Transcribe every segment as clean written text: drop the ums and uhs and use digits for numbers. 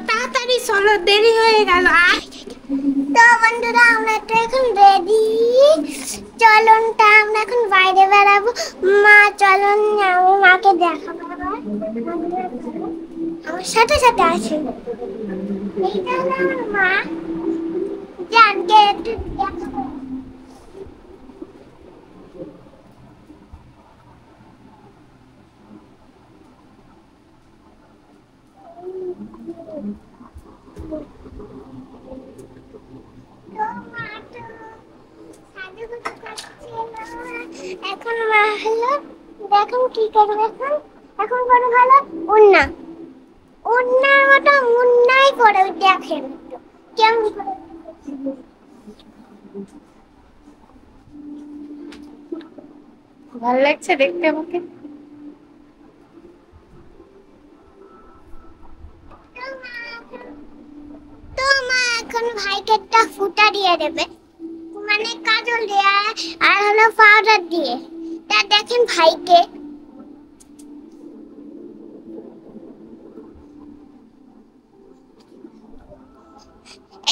তাড়াতাড়ি চলো, দেরি হয়ে গেল। তো বন্ধুরা, আমরা তো এখন রেডি। চলুন, তা আমরা এখন বাইরে বেরাবো। মা চলুন, আমি মাকে দেখাবো। আমার সাথে সাথে আছে, এইটা হলো আমার মা। জানকে একটু দেখাবো। এখন মা হলো, দেখুন কি করবে এখন। এখন করে ভালো উন্না, উন্নার মতো উন্নাই করে দেখেন একটু কেমন করে। ভালো লাগছে দেখতে আমাকে? তো মা এখন ভাইকে একটা ফুটা দিয়ে দেবে, মানে কাজল দিয়ে আর হলো পাউডার দিয়ে। তা দেখেন ভাইকে,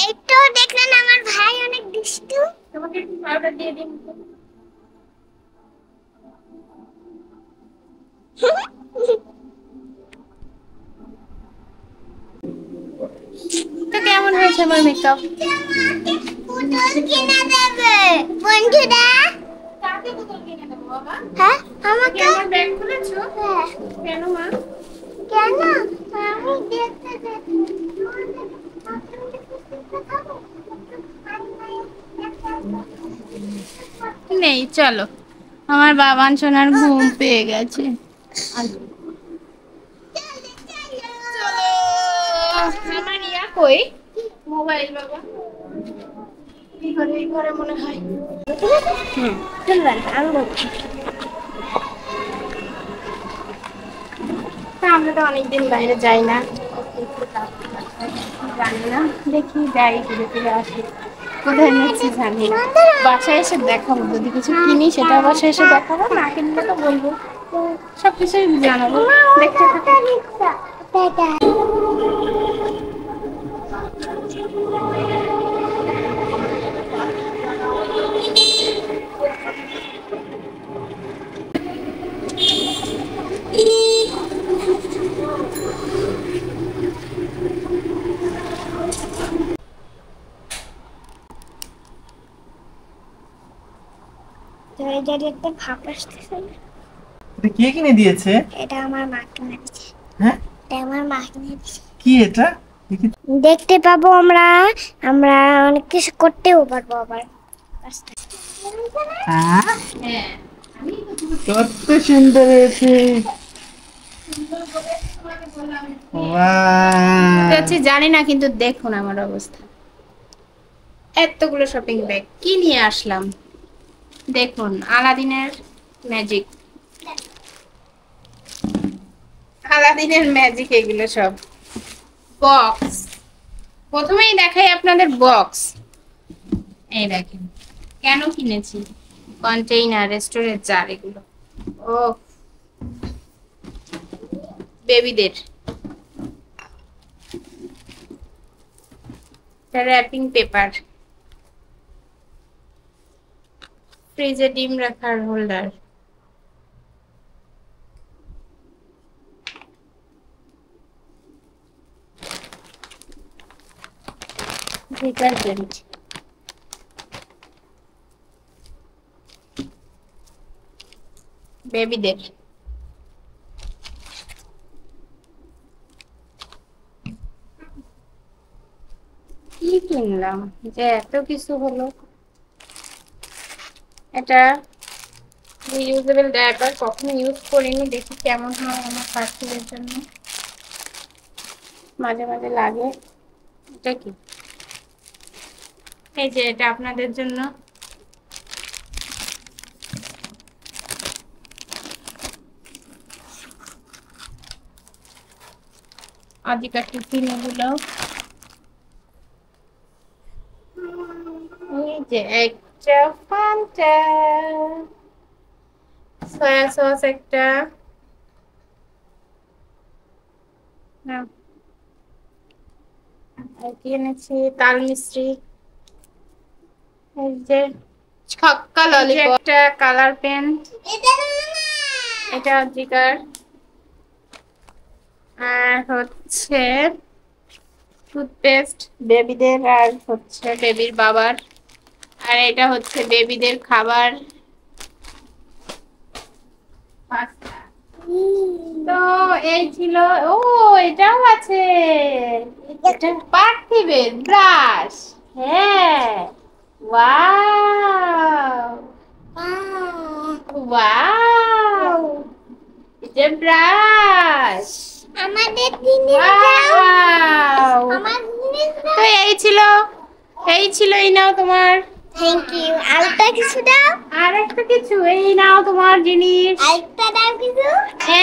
এই তো দেখলেন আমার ভাই অনেক দুষ্টু। তোমাকে একটু পাউডার দিয়ে দিন। তো কেমন হয়েছে আমার মেকআপ? পুতুল কিনে দেবে বন্ধুরা। কাকে পুতুল কিনে দেবো বাবা? হ্যাঁ, তুমি আমাকে। আমার ব্যাগ খুলেছো? হ্যাঁ। কেন মা? কেন? আমি দেখতে দেখতে নেই, চলো। আমার বাবান সোনার ঘুম পেয়ে গেছে। চলো। আমার ইয়া কই? মোবাইল বাবা। এই ঘরে মনে হয়। চলবেন, আমি বলছি। তা আমরা তো অনেকদিন বাইরে যাই না, জানি না, দেখি যাই ঘুরে ফিরে আসি। কোথায় নিচ্ছি জানি না, বাসায় এসে দেখাবো। যদি কিছু কিনি সেটা বাসায় এসে দেখাবো, না কিনলে তো বলবো। সবকিছুই জানাবো, দেখতে থাকো। একটা ভাব আসতেছে না? এটা কে কিনে দিয়েছে? এটা আমার মা কিনে দিয়েছে। হ্যাঁ, এটা আমার মা কিনে দিয়েছে। কি এটা? দেখি। দেখতে পাবো আমরা, আমরা অনেক কিছু করতেও পারবো আবার। হ্যাঁ, হ্যাঁ, কত সুন্দর হয়েছে। ওয়াও, জানি না, কিন্তু দেখুন আমার অবস্থা। এতগুলো শপিং ব্যাগ কি নিয়ে আসলাম, দেখুন। আলাদিনের ম্যাজিক, আলাদিনের ম্যাজিক এগুলো সব। বক্স, প্রথমেই দেখাই আপনাদের বক্স। এই দেখেন কেন কিনেছি। কন্টেইনার, স্টোরেজ জার, এগুলো। ও, বেবিদের র্যাপিং পেপার, ফ্রিজে ডিম রাখার হোল্ডার, ডিটারজেন্ট, বেবিদের। কি কিনলাম যে এত কিছু হলো। এটা রিউজেবল ডায়াপার, কখনো ইউজ করিনি, দেখি কেমন হয় আমার পাখিদের জন্য। মাঝে মাঝে লাগে। এটা কি? এই যে এটা আপনাদের জন্য। আদিকা টিফিন এগুলো। এই যে একটা ফান্টা, সয়া সস একটা, নাও। আর কি এনেছি, তাল মিস্ত্রি, এই যে ছক্কা এই যে ললিপপ, একটা কালার পেন, এটা না এটা জিকার, আর হচ্ছে টুথপেস্ট বেবিদের, আর হচ্ছে বেবির বাবার, আর এটা হচ্ছে বেবিদের খাবার। তো এই ছিল। ও, এটাও আছে, এটা পার্থিবের ব্রাশ। হ্যাঁ, ওয়াও ওয়াও, এটা ব্রাশ। আমাদের জিনিস দাও, ওয়াও। আমার জিনিস দাও। তো এই ছিল, এই নাও তোমার। Thank you. আরেকটা কিছু দাও, আর একটা কিছু, এই নাও তোমার জিনিস। আরেকটা দাও কিছু।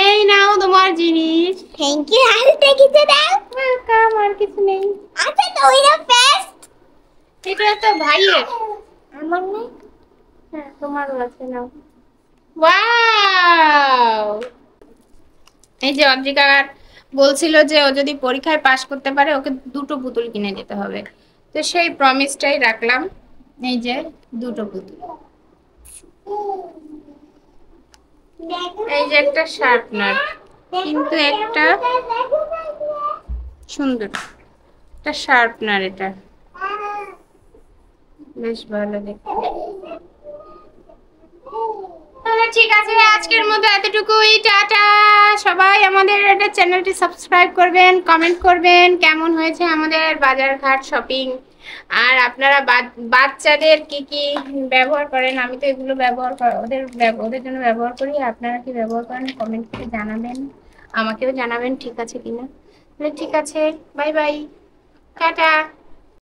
এই নাও তোমার জিনিস। Thank you. আরেকটা কিছু দাও। ওয়েলকাম। আর কিছু নেই। আচ্ছা তো ওইটা পেস্ট এটা তো ভাইয়ের। আমার নেই। হ্যাঁ, তোমারও আছে, নাও। ওয়াও। এই যে অদ্রিকার বলছিল যে ও যদি পরীক্ষায় পাশ করতে পারে ওকে দুটো পুতুল কিনে দিতে হবে, তো সেই প্রমিসটাই রাখলাম। এই যে দুটো পুতুল, এই যে একটা শার্পনার, কিন্তু একটা সুন্দর একটা শার্পনার, এটা বেশ ভালো দেখতে। তাহলে ঠিক আছে, আজকের মতো এতটুকুই, টাটা। সবাই আমাদের এটা চ্যানেলটি সাবস্ক্রাইব করবেন, কমেন্ট করবেন কেমন হয়েছে আমাদের বাজারঘাট শপিং, আর আপনারা বাচ্চাদের কি কি ব্যবহার করেন। আমি তো এগুলো ব্যবহার ওদের জন্য ব্যবহার করি, আপনারা কি ব্যবহার করেন কমেন্ট করে জানাবেন, আমাকেও জানাবেন ঠিক আছে কিনা। তাহলে ঠিক আছে, বাই বাই, টাটা।